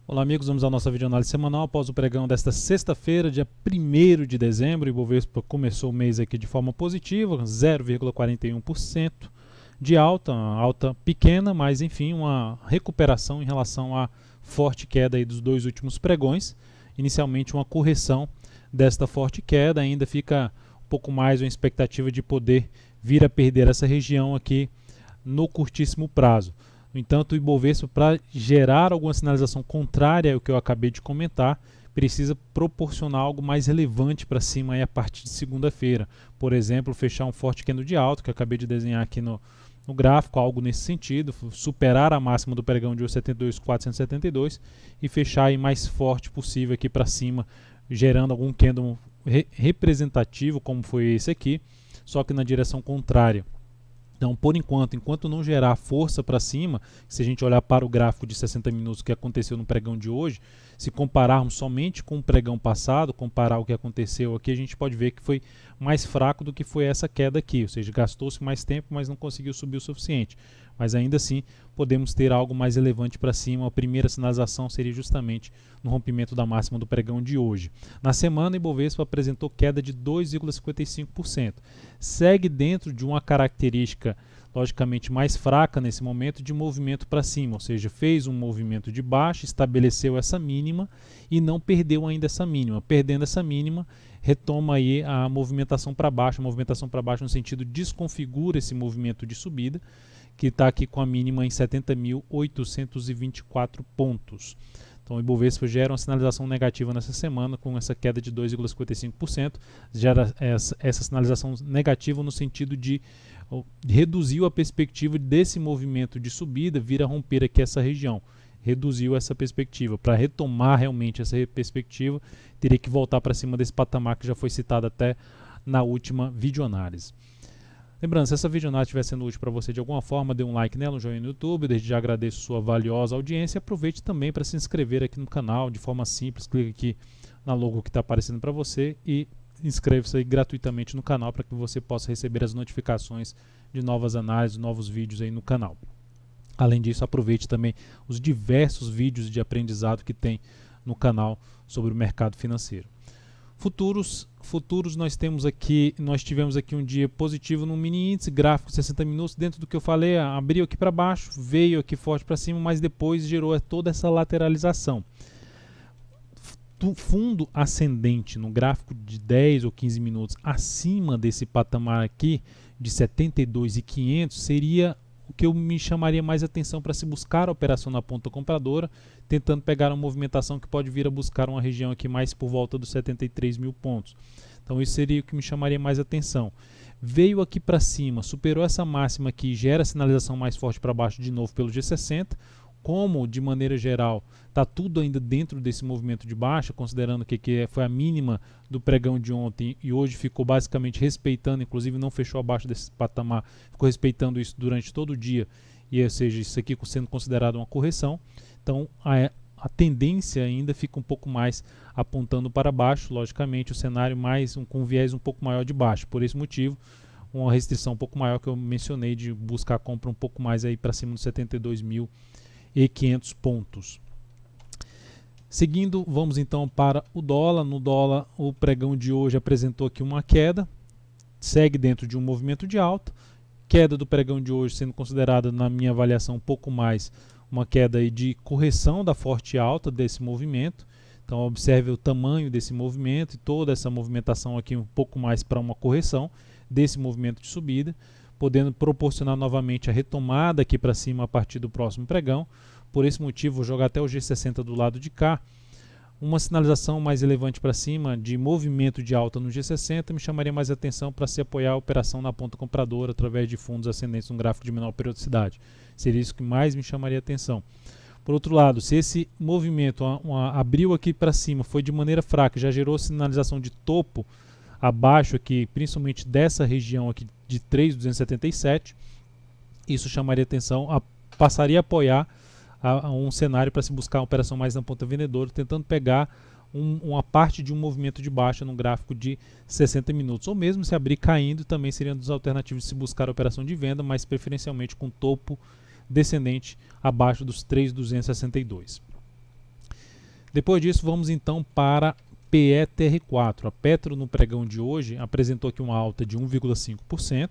Olá amigos, vamos à nossa videoanálise semanal após o pregão desta sexta-feira, dia 1º de dezembro. O Ibovespa começou o mês aqui de forma positiva, 0,41% de alta, uma alta pequena, mas enfim, uma recuperação em relação à forte queda aí dos dois últimos pregões. Inicialmente uma correção desta forte queda, ainda fica um pouco mais uma expectativa de poder vir a perder essa região aqui no curtíssimo prazo. No entanto, o Ibovespa, para gerar alguma sinalização contrária ao que eu acabei de comentar, precisa proporcionar algo mais relevante para cima aí a partir de segunda-feira. Por exemplo, fechar um forte candle de alta, que eu acabei de desenhar aqui no gráfico, algo nesse sentido, superar a máxima do pregão de 72.472 e fechar aí mais forte possível aqui para cima, gerando algum candle representativo, como foi esse aqui, só que na direção contrária. Então, por enquanto não gerar força para cima, se a gente olhar para o gráfico de 60 minutos que aconteceu no pregão de hoje, se compararmos somente com o pregão passado, comparar o que aconteceu aqui, a gente pode ver que foi mais fraco do que foi essa queda aqui, ou seja, gastou-se mais tempo, mas não conseguiu subir o suficiente. Mas ainda assim, podemos ter algo mais relevante para cima. A primeira sinalização seria justamente no rompimento da máxima do pregão de hoje. Na semana, o Ibovespa apresentou queda de 2,55%. Segue dentro de uma característica logicamente mais fraca nesse momento de movimento para cima, ou seja, fez um movimento de baixa, estabeleceu essa mínima e não perdeu ainda essa mínima. Perdendo essa mínima, retoma aí a movimentação para baixo no sentido desconfigura esse movimento de subida, que está aqui com a mínima em 70.824 pontos. Então o Ibovespa gera uma sinalização negativa nessa semana com essa queda de 2,55%, gera essa sinalização negativa no sentido de reduziu a perspectiva desse movimento de subida vir a romper aqui essa região. Reduziu essa perspectiva. Para retomar realmente essa perspectiva, teria que voltar para cima desse patamar que já foi citado até na última videoanálise. Lembrando, se essa videoanálise estiver sendo útil para você de alguma forma, dê um like nela, um joinha no YouTube, desde já agradeço sua valiosa audiência e aproveite também para se inscrever aqui no canal de forma simples, clique aqui na logo que está aparecendo para você e inscreva-se aí gratuitamente no canal para que você possa receber as notificações de novas análises, novos vídeos aí no canal. Além disso, aproveite também os diversos vídeos de aprendizado que tem no canal sobre o mercado financeiro. Futuros nós tivemos aqui um dia positivo no mini índice, gráfico 60 minutos, dentro do que eu falei, abriu aqui para baixo, veio aqui forte para cima, mas depois gerou toda essa lateralização. Fundo ascendente no gráfico de 10 ou 15 minutos acima desse patamar aqui de 72.500 seria o que eu me chamaria mais atenção para se buscar a operação na ponta compradora, tentando pegar uma movimentação que pode vir a buscar uma região aqui mais por volta dos 73 mil pontos. Então isso seria o que me chamaria mais atenção. Veio aqui para cima, superou essa máxima aqui, gera sinalização mais forte para baixo de novo pelo G60. Como, de maneira geral, está tudo ainda dentro desse movimento de baixa, considerando que foi a mínima do pregão de ontem e hoje ficou basicamente respeitando, inclusive não fechou abaixo desse patamar, ficou respeitando isso durante todo o dia, e ou seja, isso aqui sendo considerado uma correção. Então a tendência ainda fica um pouco mais apontando para baixo, logicamente o cenário com viés um pouco maior de baixo. Por esse motivo, uma restrição um pouco maior que eu mencionei de buscar a compra um pouco mais aí para cima dos 72.500 pontos. Seguindo, vamos então para o dólar. No dólar, o pregão de hoje apresentou aqui uma queda, segue dentro de um movimento de alta. Queda do pregão de hoje sendo considerada, na minha avaliação, um pouco mais uma queda aí de correção da forte alta desse movimento. Então observe o tamanho desse movimento e toda essa movimentação aqui um pouco mais para uma correção desse movimento de subida, podendo proporcionar novamente a retomada aqui para cima a partir do próximo pregão. Por esse motivo, vou jogar até o G60 do lado de cá. Uma sinalização mais relevante para cima de movimento de alta no G60 me chamaria mais atenção para se apoiar a operação na ponta compradora através de fundos ascendentes no gráfico de menor periodicidade. Seria isso que mais me chamaria atenção. Por outro lado, se esse movimento abriu aqui para cima, foi de maneira fraca, já gerou sinalização de topo abaixo aqui, principalmente dessa região aqui de 3.277, isso chamaria atenção, passaria a apoiar um cenário para se buscar uma operação mais na ponta vendedora, tentando pegar uma parte de um movimento de baixa no gráfico de 60 minutos, ou mesmo se abrir caindo, também seria um dos alternativos de se buscar a operação de venda, mas preferencialmente com topo descendente abaixo dos 3.262. Depois disso, vamos então para PETR4. A Petro no pregão de hoje apresentou aqui uma alta de 1,5%.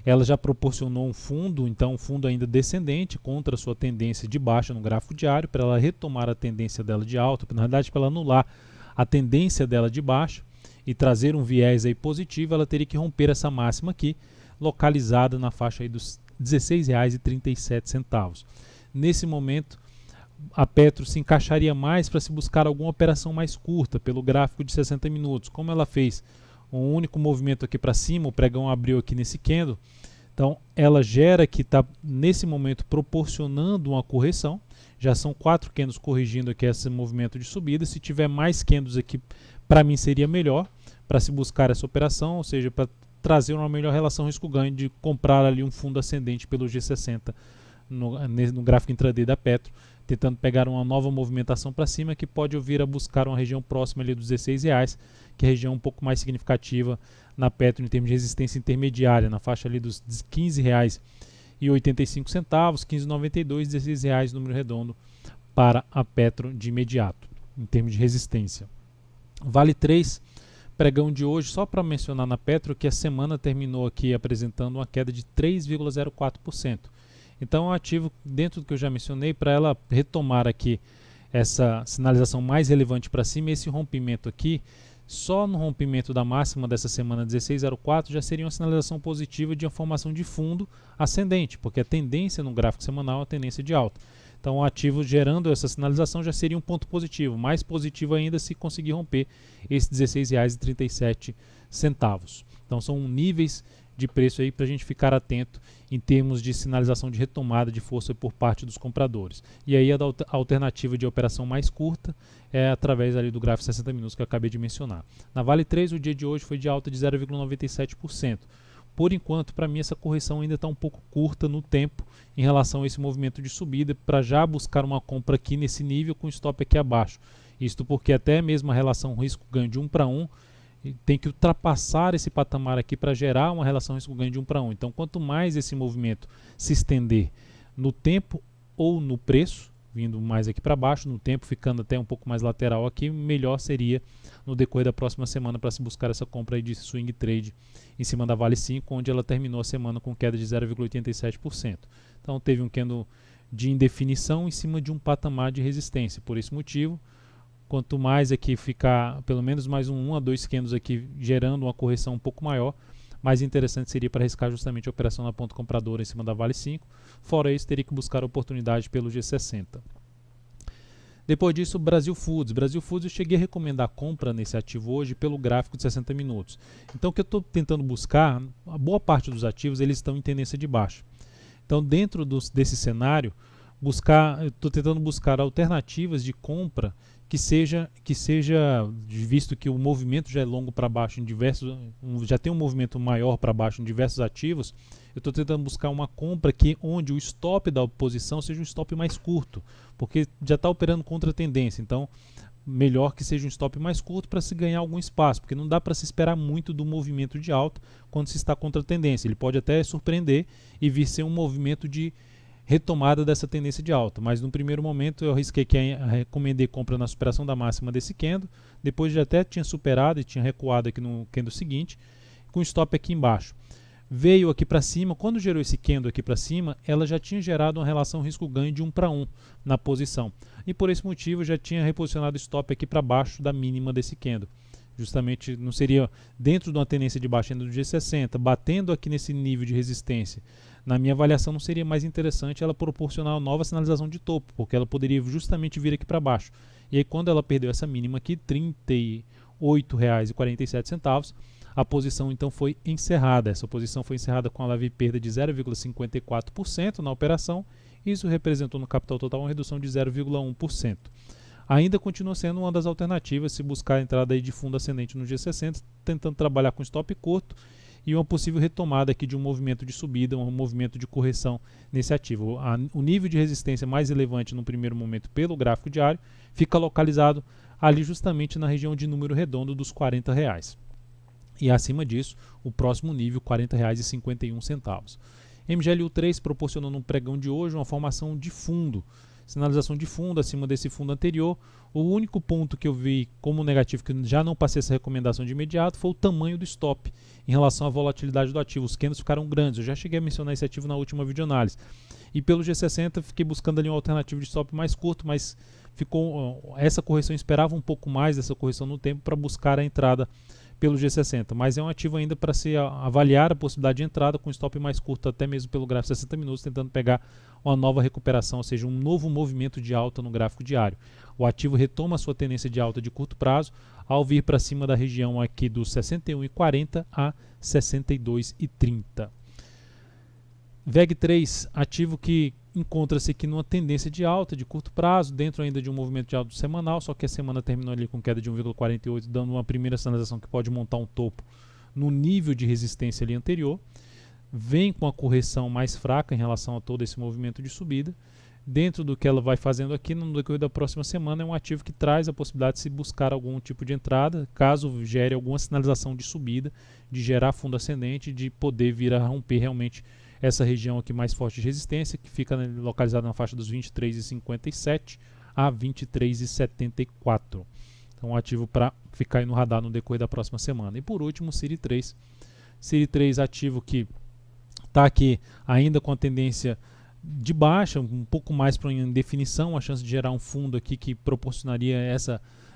Ela já proporcionou um fundo, então um fundo ainda descendente contra a sua tendência de baixa no gráfico diário, para ela retomar a tendência dela de alta, na verdade para ela anular a tendência dela de baixa e trazer um viés aí positivo, ela teria que romper essa máxima aqui, localizada na faixa aí dos R$ 16,37. Nesse momento, a Petro se encaixaria mais para se buscar alguma operação mais curta pelo gráfico de 60 minutos. Como ela fez um único movimento aqui para cima, o pregão abriu aqui nesse candle, então ela gera que está nesse momento proporcionando uma correção. Já são 4 candles corrigindo aqui esse movimento de subida. Se tiver mais candles aqui, para mim seria melhor para se buscar essa operação, ou seja, para trazer uma melhor relação risco-ganho de comprar ali um fundo ascendente pelo G60 no gráfico intraday da Petro, tentando pegar uma nova movimentação para cima que pode vir a buscar uma região próxima ali dos R$16, que é a região um pouco mais significativa na Petro em termos de resistência intermediária, na faixa ali dos R$15,85, R$15,92, R$16, número redondo para a Petro de imediato, em termos de resistência. Vale 3, pregão de hoje, só para mencionar na Petro, que a semana terminou aqui apresentando uma queda de 3,04%. Então, um ativo, dentro do que eu já mencionei, para ela retomar aqui essa sinalização mais relevante para cima, esse rompimento aqui, só no rompimento da máxima dessa semana 16,04 já seria uma sinalização positiva de uma formação de fundo ascendente, porque a tendência no gráfico semanal é a tendência de alta. Então, o ativo gerando essa sinalização já seria um ponto positivo, mais positivo ainda se conseguir romper esses R$16,37. Então, são níveis de preço aí para a gente ficar atento em termos de sinalização de retomada de força por parte dos compradores. E aí a alternativa de operação mais curta é através ali do gráfico 60 minutos que eu acabei de mencionar. Na Vale 3, o dia de hoje foi de alta de 0,97%. Por enquanto, para mim, essa correção ainda está um pouco curta no tempo em relação a esse movimento de subida, para já buscar uma compra aqui nesse nível com stop aqui abaixo. Isto porque até mesmo a relação risco-ganho de 1 para 1 tem que ultrapassar esse patamar aqui para gerar uma relação risco-ganho de 1 para 1. Então, quanto mais esse movimento se estender no tempo ou no preço, vindo mais aqui para baixo, no tempo ficando até um pouco mais lateral aqui, melhor seria no decorrer da próxima semana para se buscar essa compra aí de swing trade em cima da Vale 5, onde ela terminou a semana com queda de 0,87%. Então, teve um candle de indefinição em cima de um patamar de resistência. Por esse motivo, quanto mais aqui ficar, pelo menos mais 1 a 2 candles aqui gerando uma correção um pouco maior, mais interessante seria para arriscar justamente a operação na ponta compradora em cima da Vale 5. Fora isso, teria que buscar oportunidade pelo G60. Depois disso, Brasil Foods. Brasil Foods eu cheguei a recomendar a compra nesse ativo hoje pelo gráfico de 60 minutos. Então o que eu estou tentando buscar, a boa parte dos ativos eles estão em tendência de baixa. Então dentro desse cenário, estou tentando buscar alternativas de compra que seja, visto que o movimento já é longo para baixo em diversos, já tem um movimento maior para baixo em diversos ativos, eu estou tentando buscar uma compra onde o stop da posição seja um stop mais curto, porque já está operando contra a tendência. Então, melhor que seja um stop mais curto para se ganhar algum espaço, porque não dá para se esperar muito do movimento de alta quando se está contra a tendência. Ele pode até surpreender e vir ser um movimento de retomada dessa tendência de alta, mas no primeiro momento eu arrisquei que recomendei compra na superação da máxima desse candle, depois já até tinha superado e tinha recuado aqui no candle seguinte, com stop aqui embaixo. Veio aqui para cima, quando gerou esse candle aqui para cima, ela já tinha gerado uma relação risco-ganho de 1 para 1 na posição, e por esse motivo já tinha reposicionado stop aqui para baixo da mínima desse candle. Justamente não seria dentro de uma tendência de baixa ainda do G60, batendo aqui nesse nível de resistência. Na minha avaliação, não seria mais interessante ela proporcionar uma nova sinalização de topo, porque ela poderia justamente vir aqui para baixo. E aí, quando ela perdeu essa mínima aqui, R$ 38,47, a posição então foi encerrada. Essa posição foi encerrada com a leve perda de 0,54% na operação. Isso representou no capital total uma redução de 0,1%. Ainda continua sendo uma das alternativas se buscar a entrada aí de fundo ascendente no G60, tentando trabalhar com stop curto e uma possível retomada aqui de um movimento de subida, um movimento de correção nesse ativo. O nível de resistência mais relevante no primeiro momento pelo gráfico diário fica localizado ali justamente na região de número redondo dos R$ 40. E acima disso, o próximo nível R$ 40,51. MGLU3 proporcionou no pregão de hoje uma formação de fundo, sinalização de fundo acima desse fundo anterior. O único ponto que eu vi como negativo, que já não passei essa recomendação de imediato, foi o tamanho do stop em relação à volatilidade do ativo. Os candles ficaram grandes, eu já cheguei a mencionar esse ativo na última videoanálise. E pelo G60 fiquei buscando ali uma alternativa de stop mais curto, mas ficou essa correção, esperava um pouco mais dessa correção no tempo para buscar a entrada pelo G60, mas é um ativo ainda para se avaliar a possibilidade de entrada com stop mais curto, até mesmo pelo gráfico 60 minutos, tentando pegar uma nova recuperação, ou seja, um novo movimento de alta no gráfico diário. O ativo retoma a sua tendência de alta de curto prazo ao vir para cima da região aqui dos 61,40 a 62,30. VEG3, ativo que encontra-se aqui numa tendência de alta de curto prazo, dentro ainda de um movimento de alta semanal, só que a semana terminou ali com queda de 1,48, dando uma primeira sinalização que pode montar um topo no nível de resistência ali anterior. Vem com a correção mais fraca em relação a todo esse movimento de subida. Dentro do que ela vai fazendo aqui, no decorrer da próxima semana, é um ativo que traz a possibilidade de se buscar algum tipo de entrada, caso gere alguma sinalização de subida, de gerar fundo ascendente, de poder vir a romper realmente essa região aqui mais forte de resistência, que fica localizada na faixa dos 23,57 a 23,74. Então, um ativo para ficar aí no radar no decorrer da próxima semana. E por último, Siri 3. Siri 3, ativo que está aqui ainda com a tendência de baixa, um pouco mais para indefinição, a chance de gerar um fundo aqui que proporcionaria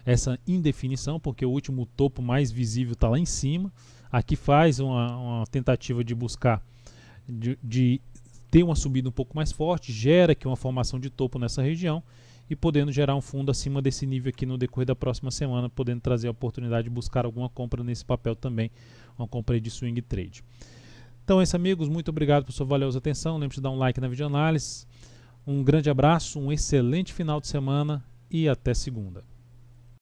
essa indefinição, porque o último topo mais visível está lá em cima. Aqui faz uma tentativa de buscar de ter uma subida um pouco mais forte, gera aqui uma formação de topo nessa região e podendo gerar um fundo acima desse nível aqui no decorrer da próxima semana, podendo trazer a oportunidade de buscar alguma compra nesse papel também, uma compra aí de swing trade. Então é isso, amigos, muito obrigado por sua valiosa atenção, lembre-se de dar um like na videoanálise, um grande abraço, um excelente final de semana e até segunda.